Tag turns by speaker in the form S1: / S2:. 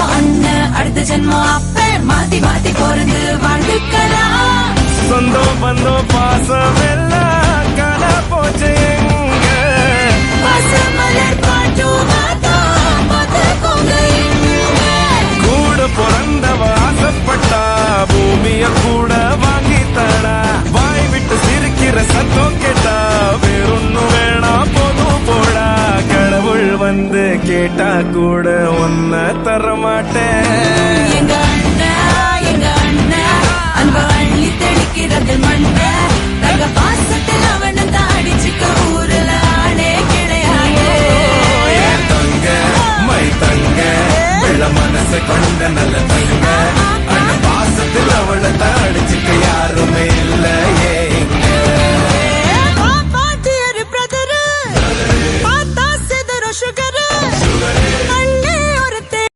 S1: ஜென்மம் அண்ணன் அடுத்த ஜென்மம் அப்ப மாத்தி மாத்தி பிறந்து வாழ்ந்துக்கலாம்.
S2: சொந்தம் பந்தம் பாசம் எல்லாம் காண போச்சு எங்க
S1: பசுமலர் காட்டும் மாதம் பார்த்துக்கோங்க எங்க.
S2: கூட பிறந்தவ ஆசைப்பட்டா பூமிய கூட வாங்கி தரா. வாய் விட்டு சிரிக்கிற சத்தம் கேட்டா வேறொன்னும் வேணா போதும் போடா. கடவுள் வந்து கேட்டா கூட ஒன்ன தர மாட்டேன்.